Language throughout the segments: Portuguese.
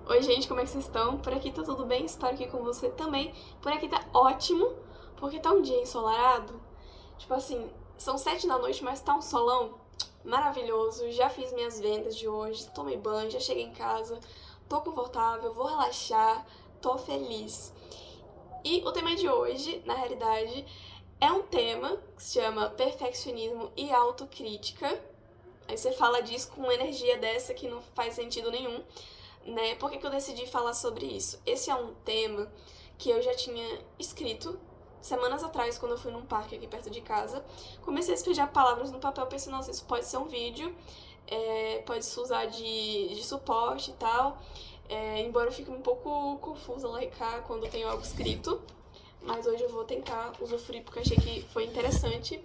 Oi, gente, como é que vocês estão? Por aqui tá tudo bem? Espero que com você também. Por aqui tá ótimo, porque tá um dia ensolarado. Tipo assim, são 7 da noite, mas tá um solão maravilhoso. Já fiz minhas vendas de hoje, tomei banho, já cheguei em casa, tô confortável, vou relaxar, tô feliz. E o tema de hoje, na realidade, é um tema que se chama perfeccionismo e autocrítica. Aí você fala disso com uma energia dessa que não faz sentido nenhum, né? Por que que eu decidi falar sobre isso? Esse é um tema que eu já tinha escrito semanas atrás, quando eu fui num parque aqui perto de casa. Comecei a esfregar palavras no papel, pensei, nossa, isso pode ser um vídeo, pode se usar de suporte e tal. Embora eu fique um pouco confusa lá e cá quando eu tenho algo escrito, mas hoje eu vou tentar usufruir porque eu achei que foi interessante.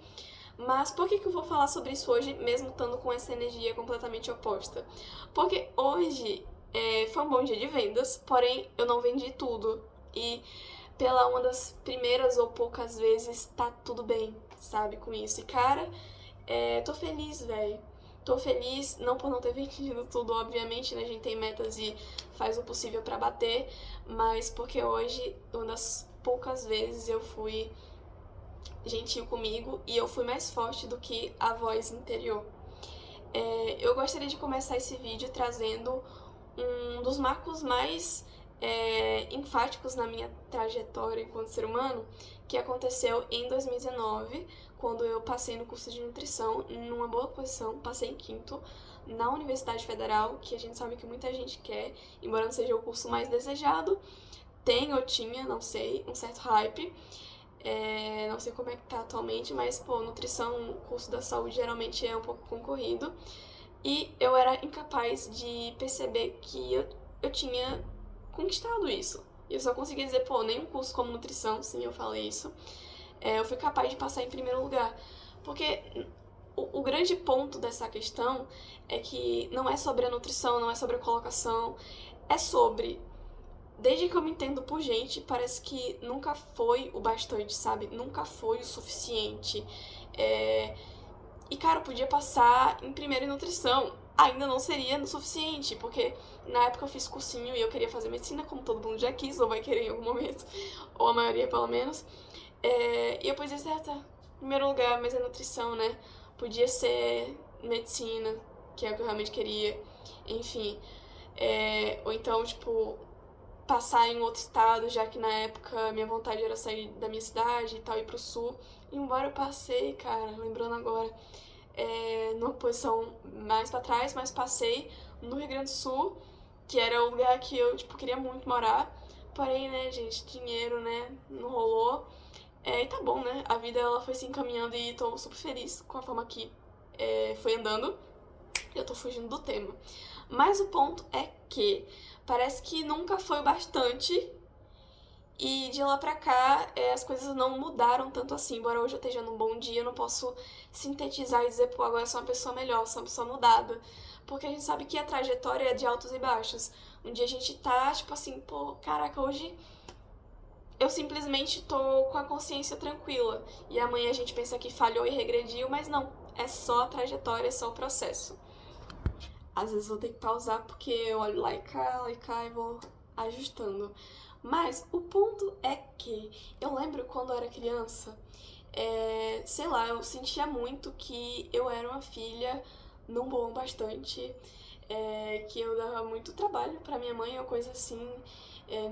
Mas por que eu vou falar sobre isso hoje, mesmo estando com essa energia completamente oposta? Porque hoje foi um bom dia de vendas, porém eu não vendi tudo. E pela uma das primeiras ou poucas vezes tá tudo bem, sabe, com isso. E cara, tô feliz, velho. Tô feliz, não por não ter vendido tudo, obviamente, né? A gente tem metas e faz o possível pra bater, mas porque hoje, uma das poucas vezes, eu fui gentil comigo e eu fui mais forte do que a voz interior. Eu gostaria de começar esse vídeo trazendo um dos marcos mais enfáticos na minha trajetória enquanto ser humano, que aconteceu em 2019, quando eu passei no curso de nutrição, numa boa posição, passei em quinto, na Universidade Federal, que a gente sabe que muita gente quer, embora não seja o curso mais desejado, tem ou tinha, não sei, um certo hype. Não sei como é que tá atualmente, mas, pô, nutrição, curso da saúde geralmente é um pouco concorrido. E eu era incapaz de perceber que eu tinha conquistado isso. E eu só conseguia dizer, pô, nenhum curso como nutrição, sim, eu falei isso, eu fui capaz de passar em primeiro lugar. Porque o grande ponto dessa questão é que não é sobre a nutrição, não é sobre a colocação, é sobre desde que eu me entendo por gente, parece que nunca foi o bastante, sabe? Nunca foi o suficiente. É... E, cara, eu podia passar em primeiro em nutrição. Ainda não seria o suficiente, porque na época eu fiz cursinho e eu queria fazer medicina, como todo mundo já quis, ou vai querer em algum momento, ou a maioria pelo menos. E eu podia ser, tá, em primeiro lugar, mas é nutrição, né? Podia ser medicina, que é o que eu realmente queria. Enfim. Ou então, tipo, passar em outro estado, já que na época minha vontade era sair da minha cidade e tal, ir pro sul. E embora eu passei, cara, lembrando agora, numa posição mais pra trás, mas passei no Rio Grande do Sul, que era o lugar que eu, tipo, queria muito morar. Porém, né, gente, dinheiro, né, não rolou. E tá bom, né, a vida ela foi se encaminhando e tô super feliz com a forma que foi andando. Eu tô fugindo do tema. Mas o ponto é que parece que nunca foi o bastante e de lá pra cá as coisas não mudaram tanto assim. Embora hoje eu esteja num bom dia, eu não posso sintetizar e dizer, pô, agora eu sou uma pessoa melhor, sou uma pessoa mudada. Porque a gente sabe que a trajetória é de altos e baixos. Um dia a gente tá, tipo assim, pô, caraca, hoje eu simplesmente tô com a consciência tranquila. E amanhã a gente pensa que falhou e regrediu, mas não. É só a trajetória, é só o processo. Às vezes vou ter que pausar porque eu olho lá e cá e vou ajustando. Mas o ponto é que eu lembro quando eu era criança, sei lá, eu sentia muito que eu era uma filha não boa bastante, que eu dava muito trabalho pra minha mãe ou coisa assim,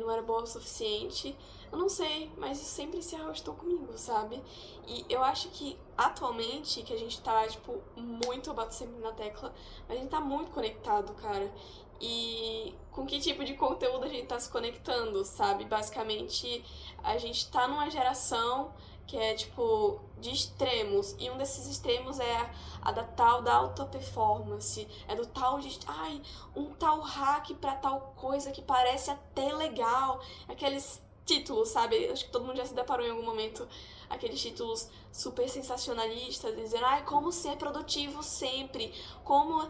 não era boa o suficiente. Eu não sei, mas isso sempre se arrastou comigo, sabe? E eu acho que atualmente, que a gente tá, tipo, muito, eu bato sempre na tecla, a gente tá muito conectado, cara. E com que tipo de conteúdo a gente tá se conectando, sabe? Basicamente, a gente tá numa geração que é, tipo, de extremos. E um desses extremos é a da tal da alta performance. É do tal de, ai, um tal hack pra tal coisa que parece até legal. Aqueles títulos, sabe? Acho que todo mundo já se deparou em algum momento. Aqueles títulos super sensacionalistas, dizendo, ai, como ser produtivo sempre, como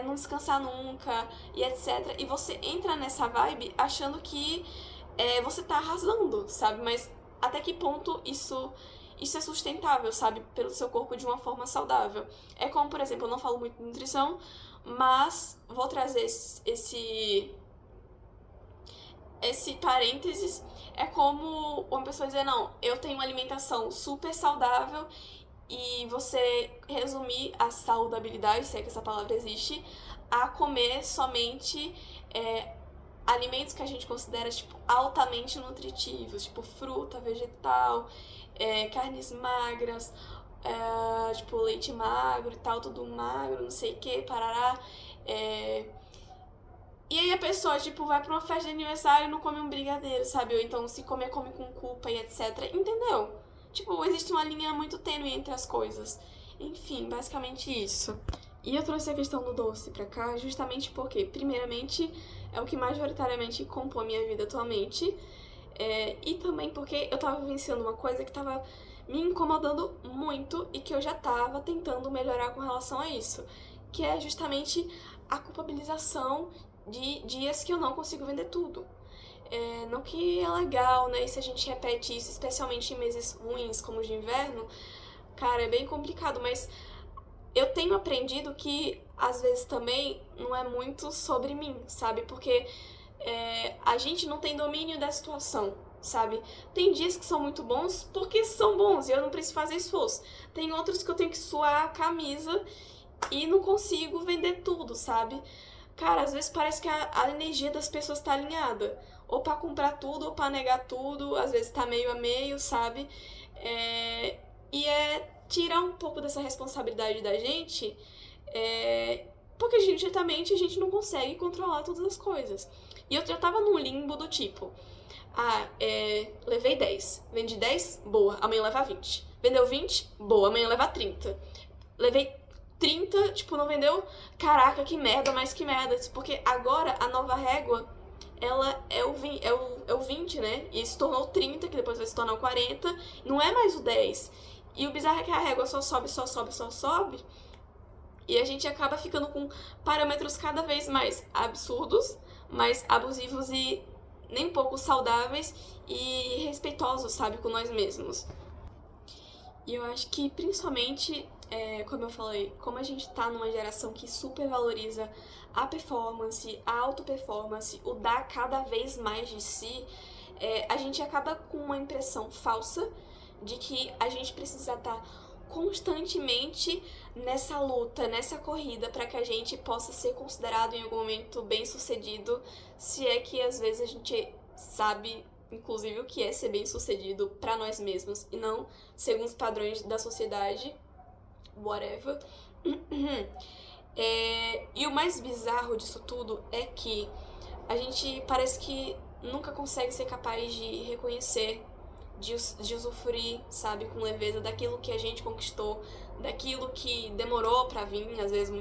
não descansar nunca, e etc. E você entra nessa vibe achando que você tá arrasando, sabe? Mas até que ponto isso é sustentável, sabe? Pelo seu corpo de uma forma saudável. É como, por exemplo, eu não falo muito de nutrição, mas vou trazer esse parênteses é como uma pessoa dizer, não, eu tenho uma alimentação super saudável e você resumir a saudabilidade, se é que essa palavra existe, a comer somente alimentos que a gente considera tipo, altamente nutritivos, tipo fruta, vegetal, carnes magras, tipo leite magro e tal, tudo magro, não sei o que, parará. E aí a pessoa, tipo, vai pra uma festa de aniversário e não come um brigadeiro, sabe? Ou então se comer, come com culpa e etc. Entendeu? Tipo, existe uma linha muito tênue entre as coisas. Enfim, basicamente isso. E eu trouxe a questão do doce pra cá justamente porque, primeiramente, é o que majoritariamente compõe a minha vida atualmente. E também porque eu tava vivenciando uma coisa que tava me incomodando muito e que eu já tava tentando melhorar com relação a isso. Que é justamente a culpabilização de dias que eu não consigo vender tudo. Não que é legal, né? E se a gente repete isso, especialmente em meses ruins, como os de inverno, cara, é bem complicado, mas eu tenho aprendido que às vezes também não é muito sobre mim, sabe? Porque a gente não tem domínio da situação, sabe? Tem dias que são muito bons porque são bons e eu não preciso fazer esforço. Tem outros que eu tenho que suar a camisa e não consigo vender tudo, sabe? Cara, às vezes parece que a energia das pessoas tá alinhada. Ou pra comprar tudo, ou pra negar tudo. Às vezes tá meio a meio, sabe? E tirar um pouco dessa responsabilidade da gente, porque justamente a gente não consegue controlar todas as coisas. E eu já tava num limbo do tipo, levei 10, vendi 10, boa, amanhã leva 20. Vendeu 20, boa, amanhã leva 30. Levei 30, tipo, não vendeu, caraca, que merda, mas que merda. Porque agora a nova régua, ela é o 20, né? E se tornou 30, que depois vai se tornar o 40, não é mais o 10. E o bizarro é que a régua só sobe, só sobe, só sobe. E a gente acaba ficando com parâmetros cada vez mais absurdos, mais abusivos e nem um pouco saudáveis e respeitosos, sabe, com nós mesmos. E eu acho que, principalmente, como eu falei, como a gente tá numa geração que super valoriza a performance, a auto-performance, o dar cada vez mais de si, a gente acaba com uma impressão falsa de que a gente precisa estar constantemente nessa luta, nessa corrida, para que a gente possa ser considerado em algum momento bem-sucedido, se é que às vezes a gente sabe, inclusive, o que é ser bem-sucedido para nós mesmos e não segundo os padrões da sociedade, whatever. E o mais bizarro disso tudo é que a gente parece que nunca consegue ser capaz de reconhecer, de usufruir, sabe, com leveza daquilo que a gente conquistou, daquilo que demorou pra vir, às vezes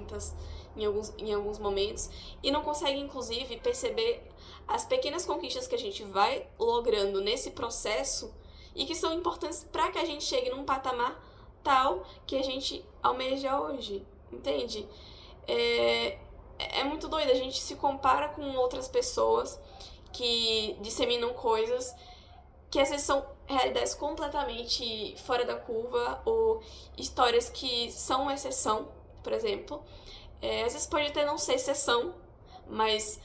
em alguns momentos, e não consegue, inclusive, perceber as pequenas conquistas que a gente vai logrando nesse processo e que são importantes para que a gente chegue num patamar tal que a gente almeja hoje, entende? É muito doido, a gente se compara com outras pessoas que disseminam coisas que às vezes são realidades completamente fora da curva ou histórias que são uma exceção, por exemplo. Às vezes pode até não ser exceção, mas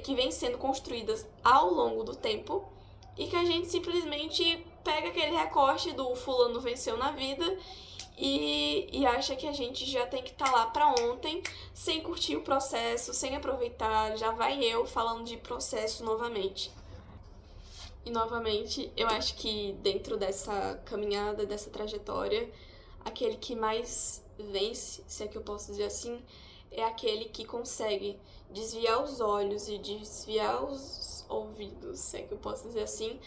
que vem sendo construídas ao longo do tempo e que a gente simplesmente pega aquele recorte do fulano venceu na vida e acha que a gente já tem que estar lá pra ontem, sem curtir o processo, sem aproveitar. Já vai eu falando de processo novamente. E novamente, eu acho que dentro dessa caminhada, dessa trajetória, aquele que mais vence, se é que eu posso dizer assim, é aquele que consegue desviar os olhos e desviar os ouvidos, se é que eu posso dizer assim,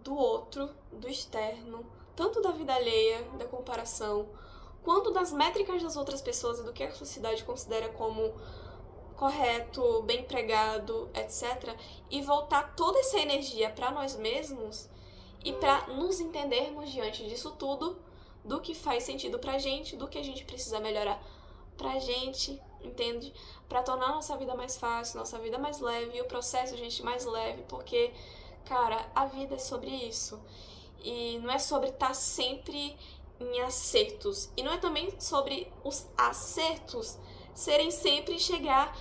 do outro, do externo, tanto da vida alheia, da comparação, quanto das métricas das outras pessoas e do que a sociedade considera como correto, bem empregado, etc. E voltar toda essa energia para nós mesmos e para nos entendermos diante disso tudo, do que faz sentido pra gente, do que a gente precisa melhorar pra gente, entende? Pra tornar nossa vida mais fácil, nossa vida mais leve e o processo, gente, mais leve, porque, cara, a vida é sobre isso. E não é sobre estar sempre em acertos. E não é também sobre os acertos serem sempre chegar,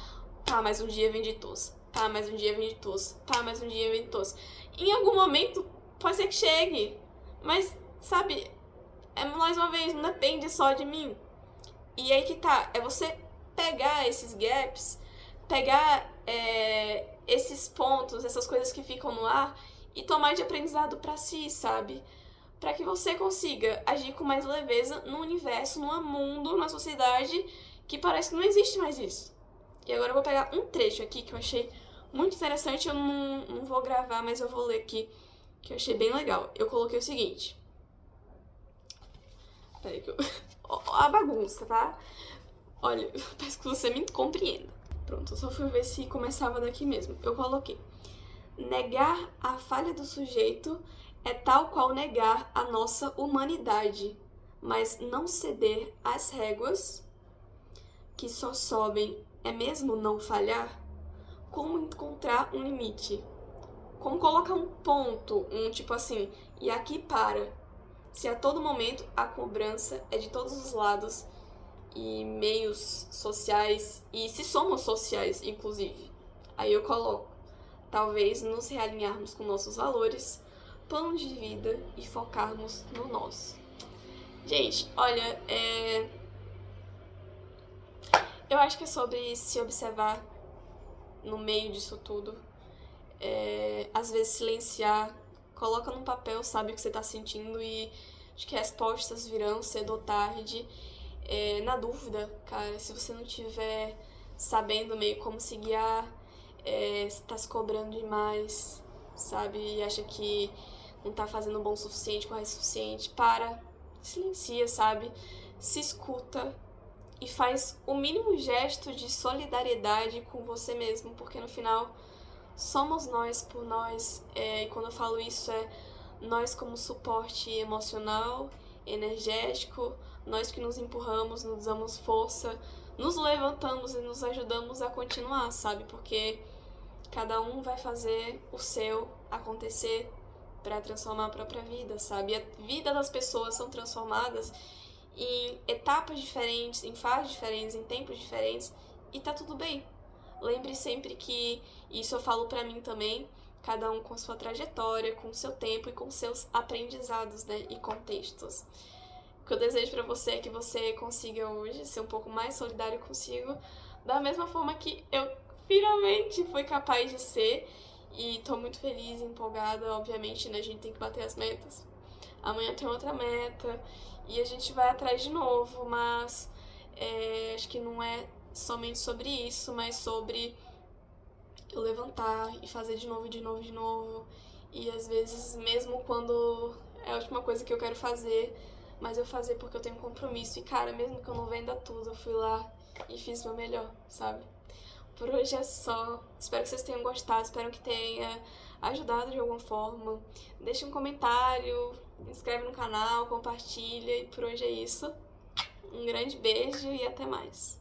mas um dia vem de todos. Tá, mais um dia vem de tosse. Tá, mais um dia vem de tosse. Em algum momento, pode ser que chegue. Mas, sabe, mais uma vez, não depende só de mim. E aí que tá, é você pegar esses gaps, pegar esses pontos, essas coisas que ficam no ar e tomar de aprendizado pra si, sabe? Pra que você consiga agir com mais leveza no universo, num mundo, numa sociedade que parece que não existe mais isso. E agora eu vou pegar um trecho aqui que eu achei muito interessante, eu não vou gravar, mas eu vou ler aqui, que eu achei bem legal. Eu coloquei o seguinte. Peraí que eu... a bagunça, tá? Olha, eu peço que você me compreenda. Pronto, eu só fui ver se começava daqui mesmo. Eu coloquei. Negar a falha do sujeito é tal qual negar a nossa humanidade, mas não ceder às réguas que só sobem é mesmo não falhar? Como encontrar um limite? Como colocar um ponto, tipo assim, e aqui para? Se a todo momento a cobrança é de todos os lados e meios sociais, e se somos sociais, inclusive. Aí eu coloco, talvez nos realinharmos com nossos valores, planos de vida e focarmos no nosso. Gente, olha, eu acho que é sobre se observar no meio disso tudo. Às vezes silenciar, coloca num papel, sabe o que você tá sentindo e acho que respostas virão cedo ou tarde. Na dúvida, cara, se você não tiver sabendo meio como se guiar, se tá se cobrando demais, sabe, e acha que não tá fazendo bom o suficiente, correto o suficiente, silencia, sabe, se escuta e faz o mínimo gesto de solidariedade com você mesmo, porque no final somos nós por nós, e quando eu falo isso nós como suporte emocional, energético, nós que nos empurramos, nos damos força, nos levantamos e nos ajudamos a continuar, sabe? Porque cada um vai fazer o seu acontecer para transformar a própria vida, sabe? E a vida das pessoas são transformadas em etapas diferentes, em fases diferentes, em tempos diferentes, e tá tudo bem. Lembre sempre que, isso eu falo pra mim também, cada um com sua trajetória, com seu tempo e com seus aprendizados, né, e contextos. O que eu desejo pra você é que você consiga hoje ser um pouco mais solidário consigo, da mesma forma que eu finalmente fui capaz de ser, e tô muito feliz e empolgada, obviamente, né, a gente tem que bater as metas. Amanhã tem outra meta, e a gente vai atrás de novo, mas acho que não é somente sobre isso, mas sobre eu levantar e fazer de novo, de novo, de novo. E às vezes, mesmo quando é a última coisa que eu quero fazer, mas eu fazer porque eu tenho um compromisso. E cara, mesmo que eu não venda tudo, eu fui lá e fiz o meu melhor, sabe? Por hoje é só. Espero que vocês tenham gostado, espero que tenha ajudado de alguma forma. Deixa um comentário, inscreve no canal, compartilha. E por hoje é isso. Um grande beijo e até mais.